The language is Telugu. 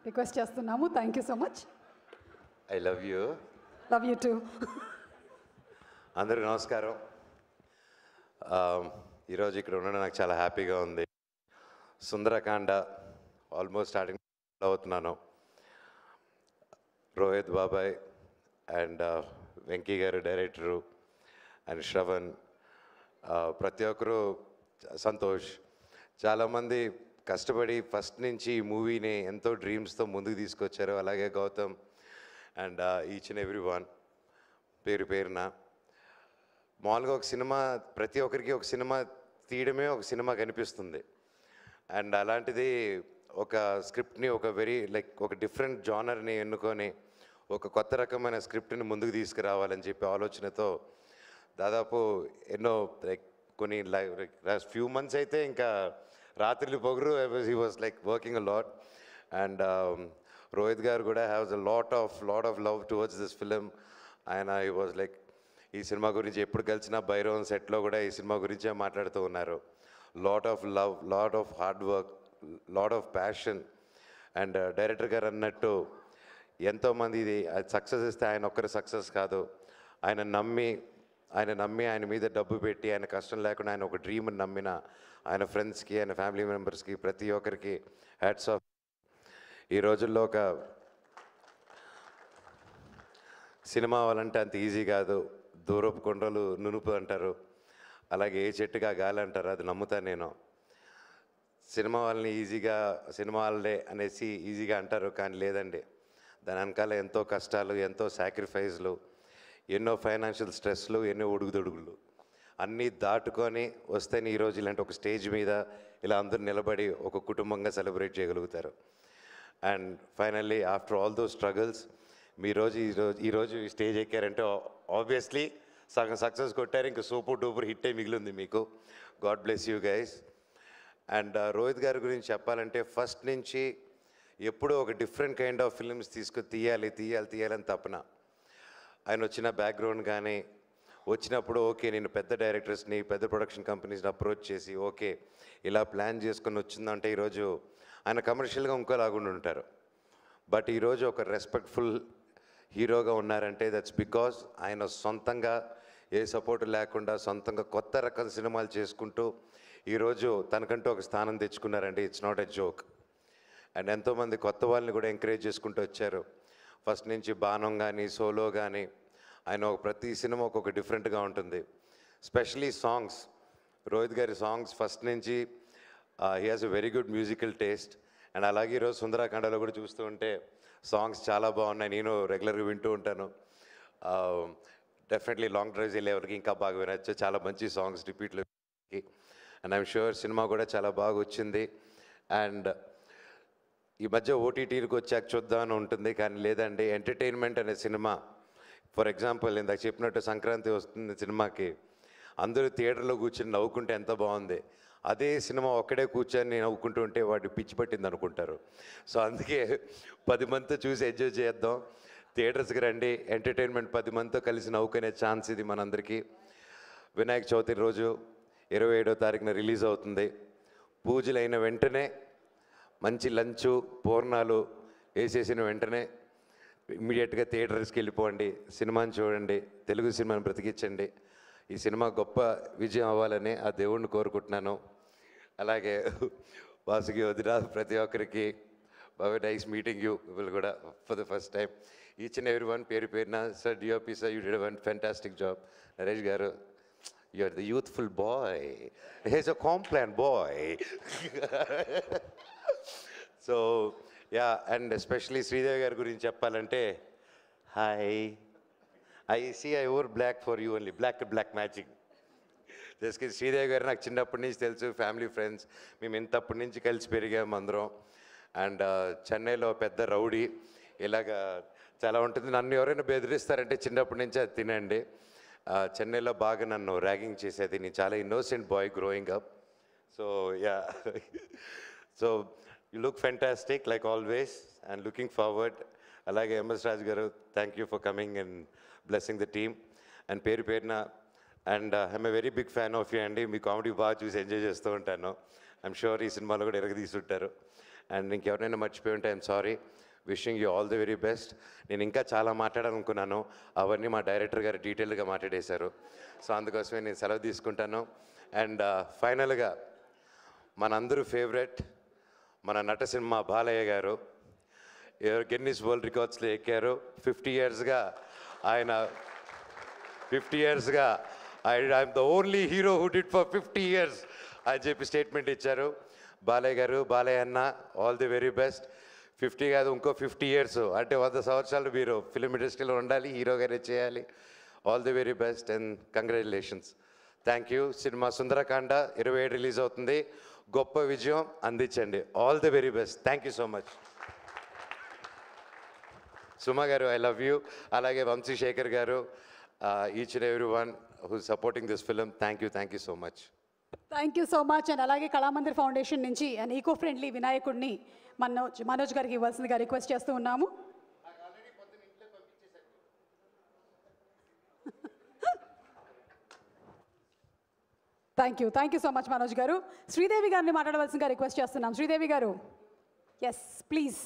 రిక్వెస్ట్ చేస్తున్నాము. Thank you so much. I love you. Love you two. అందరికీ నమస్కారం. ఈరోజు ఇక్కడ ఉండడం నాకు చాలా హ్యాపీగా ఉంది. సుందరకాండ ఆల్మోస్ట్ స్టార్టింగ్ అవుతున్నాను. రోహిత్ బాబాయ్ అండ్ వెంకీ గారు డైరెక్టరు అండ్ శ్రవణ్, ప్రతి ఒక్కరు, సంతోష్, చాలామంది కష్టపడి ఫస్ట్ నుంచి ఈ మూవీని ఎంతో డ్రీమ్స్తో ముందుకు తీసుకొచ్చారు. అలాగే Gautam and each and every one పేరు పేరున. మామూలుగా ఒక సినిమా ప్రతి ఒక్కరికి ఒక సినిమా తీయడమే ఒక సినిమా కనిపిస్తుంది. అండ్ అలాంటిది ఒక స్క్రిప్ట్ని ఒక ఒక డిఫరెంట్ జానర్ని ఎన్నుకొని ఒక కొత్త రకమైన స్క్రిప్ట్ని ముందుకు తీసుకురావాలని చెప్పి ఆలోచనతో దాదాపు ఎన్నో కొన్ని ఫ్యూ మంత్స్ అయితే ఇంకా రాత్రులు పొగరు he was working a lot. And Rohit గారు కూడా haves a lot of love towards this film. ఆయన హీ వాజ్ ఈ సినిమా గురించి ఎప్పుడు కలిసినా భైరవన్ సెట్లో కూడా ఈ సినిమా గురించే మాట్లాడుతూ ఉన్నారు. Lot of love, lot of hard work, lot of passion. And director గారు అన్నట్టు ఎంతోమంది ఇది సక్సెస్ ఇస్తే ఆయన ఒక్కరి సక్సెస్ కాదు, ఆయన నమ్మి ఆయన మీద డబ్బు పెట్టి ఆయన కష్టం లేకుండా ఆయన ఒక డ్రీమ్ని నమ్మిన ఆయన ఫ్రెండ్స్కి, ఆయన ఫ్యామిలీ మెంబర్స్కి, ప్రతి ఒక్కరికి హ్యాట్స్ ఆఫ్. ఈ రోజుల్లో ఒక సినిమా అవ్వాలంటే అంత ఈజీ కాదు. దూరపు కొండలు నునుపు అంటారు, అలాగే ఏ చెట్టుగా గాలి అంటారు. అది నమ్ముతాను నేను. సినిమా వాళ్ళని సినిమా వాళ్ళే అనేసి ఈజీగా అంటారు, కానీ లేదండి. దాని వెనకాల ఎంతో కష్టాలు, ఎంతో సాక్రిఫైస్లు, ఎన్నో ఫైనాన్షియల్ స్ట్రెస్లు, ఎన్నో ఉడుగుదొడుగులు అన్నీ దాటుకొని వస్తేనే ఈరోజు ఇలాంటి ఒక స్టేజ్ మీద ఇలా అందరూ నిలబడి ఒక కుటుంబంగా సెలబ్రేట్ చేయగలుగుతారు. And finally after all those struggles ఈరోజు ఈ స్టేజ్ ఎక్కారంటే ఆబ్వియస్లీ సగం సక్సెస్ కొట్టారు. ఇంకా సూపర్ డూపర్ హిట్టే మిగిలింది మీకు. God bless you guys. And Rohit గారి గురించి చెప్పాలంటే ఫస్ట్ నుంచి ఎప్పుడూ ఒక డిఫరెంట్ కైండ్ ఆఫ్ ఫిల్మ్స్ తీయాలని తపన. ఆయన వచ్చిన బ్యాక్గ్రౌండ్ కానీ వచ్చినప్పుడు ఓకే నేను పెద్ద డైరెక్టర్స్ని, పెద్ద ప్రొడక్షన్ కంపెనీస్ని అప్రోచ్ చేసి ఓకే ఇలా ప్లాన్ చేసుకొని వచ్చిందంటే ఈరోజు ఆయన కమర్షియల్గా ఇంకోలాగుండి ఉంటారు. బట్ ఈరోజు ఒక రెస్పెక్ట్ఫుల్ హీరోగా ఉన్నారంటే దట్స్ బికాజ్ ఆయన సొంతంగా ఏ సపోర్ట్ లేకుండా సొంతంగా కొత్త రకం సినిమాలు చేసుకుంటూ ఈరోజు తనకంటూ ఒక స్థానం తెచ్చుకున్నారండి. It's not a joke. And ఎంతోమంది కొత్త వాళ్ళని కూడా ఎంకరేజ్ చేసుకుంటూ వచ్చారు. ఫస్ట్ నుంచి బాణం కానీ సోలో కానీ ఆయన ప్రతి సినిమా ఒక డిఫరెంట్గా ఉంటుంది. స్పెషలీ సాంగ్స్, రోహిత్ గారి సాంగ్స్ ఫస్ట్ నుంచి he has a very good musical taste. And అలాగే ఈరోజు సుందరకాండలో కూడా చూస్తూ ఉంటే సాంగ్స్ చాలా బాగున్నాయి. నేను రెగ్యులర్గా వింటూ ఉంటాను. డెఫినెట్లీ లాంగ్ డ్రైవ్స్ వెళ్ళేవారికి ఇంకా బాగా వినొచ్చు. చాలా మంచి సాంగ్స్ రిపీట్లో. అండ్ ఐఎమ్ షూర్ సినిమా కూడా చాలా బాగా వచ్చింది. అండ్ ఈ మధ్య ఓటీటీలకు వచ్చాక చూద్దామని ఉంటుంది, కానీ లేదండి. ఎంటర్టైన్మెంట్ అనే సినిమా, ఫర్ ఎగ్జాంపుల్ ఇందాక చెప్పినట్టు సంక్రాంతి వస్తుంది సినిమాకి, అందరూ థియేటర్లో కూర్చొని నవ్వుకుంటే ఎంత బాగుంది. అదే సినిమా ఒక్కడే కూర్చొని నవ్వుకుంటూ ఉంటే వాడు పిచ్చి పట్టింది అనుకుంటారు. సో అందుకే 10 మందితో చూసి ఎంజాయ్ చేద్దాం. థియేటర్స్కి రండి. ఎంటర్టైన్మెంట్ 10 మందితో కలిసి నవ్వుకునే ఛాన్స్ ఇది మనందరికీ. వినాయక చవితి రోజు 27వ తారీఖున రిలీజ్ అవుతుంది. పూజలు అయిన వెంటనే మంచి లంచు పూర్ణాలు వేసేసిన వెంటనే ఇమ్మీడియట్గా థియేటర్స్కి వెళ్ళిపోండి, సినిమాని చూడండి, తెలుగు సినిమాని బ్రతికించండి. ఈ సినిమా గొప్ప విజయం అవ్వాలని ఆ దేవుణ్ణి కోరుకుంటున్నాను. అలాగే వాసుకి వదిన, ప్రతి ఒక్కరికి బాగా నైస్ మీటింగ్ యూ పీపుల్ కూడా for the first time. Each and every one పేరు పేరున. Sir DOP sir, you did one fantastic job. Naresh garu, you are the youthful boy, he's a Complan boy. So ya, and especially Sridevi garu గురించి చెప్పాలంటే, hi, I wore black for you only, black magic. Just Sridevi garu నాకు చిన్నప్పటి నుంచి తెలుసు, ఫ్యామిలీ ఫ్రెండ్స్, మేము ఇంతప్పటి నుంచి కలిసి పెరిగాము అందరం. అండ్ చెన్నైలో పెద్ద రౌడీ, ఇలాగా చాలా ఉంటుంది. నన్ను ఎవరైనా బెదిరిస్తారంటే చిన్నప్పటి నుంచి అది తినండి. చెన్నైలో బాగా నన్ను ర్యాగింగ్ చేసేది. నేను చాలా innocent boy growing up. So ya, so you look fantastic like always and looking forward. అలాగే MS Raju garu, thank you for coming and blessing the team. And పేరు పేరున and I'm a very big fan of you అండి. మీ కామెడీ బాగా చూసి ఎంజాయ్ చేస్తూ ఉంటాను. ఐఎమ్ షూర్ ఈ సినిమాలో కూడా ఎరగదీస్తుంటారు. అండ్ ఇంకెవరైనా మర్చిపోయి ఉంటే I'm sorry. Wishing you all the very best. నేను ఇంకా చాలా మాట్లాడాలనుకున్నాను, అవన్నీ మా డైరెక్టర్ గారు డీటెయిల్గా మాట్లాడేశారు. సో అందుకోసమే నేను సెలవు తీసుకుంటాను. అండ్ ఫైనల్గా మనందరూ ఫేవరెట్ మన నటసింహ బాలయ్య గారు గిన్నిస్ వరల్డ్ రికార్డ్స్లో ఎక్కారు. 50 ఇయర్స్గా ఆయన 50 ఇయర్స్గా I'm the only hero who did for 50 years అని చెప్పి స్టేట్మెంట్ ఇచ్చారు. బాలయ్య గారు, బాలయ్య అన్న, ఆల్ ది వెరీ బెస్ట్. 50 కాదు, ఇంకో 50 ఇయర్స్ అంటే 100 సంవత్సరాలు మీరు ఫిలిం ఇండస్ట్రీలో ఉండాలి, హీరోగానే చేయాలి. All the very best and congratulations. Thank you. Cinema Sundarakanda 27 release అవుతుంది. గొప్ప విజయం అందించండి. All the very best. Thank you so much. Suma గారు, ఐ లవ్ యూ. అలాగే వంశీశేఖర్ గారు, each and every one who supporting this film, thank you so much. Thank you so much. And అలాగే కళామందిర్ ఫౌండేషన్ నుంచి అండ్ ఈకో ఫ్రెండ్లీ వినాయకుడిని మనోజ్ గారికి ఇవ్వాల్సిందిగా రిక్వెస్ట్ చేస్తూ ఉన్నాము. Thank you so much Manoj గారు. శ్రీదేవి గారిని మాట్లాడవలసిందిగా రిక్వెస్ట్ చేస్తున్నాం. శ్రీదేవి గారు, ఎస్ ప్లీజ్.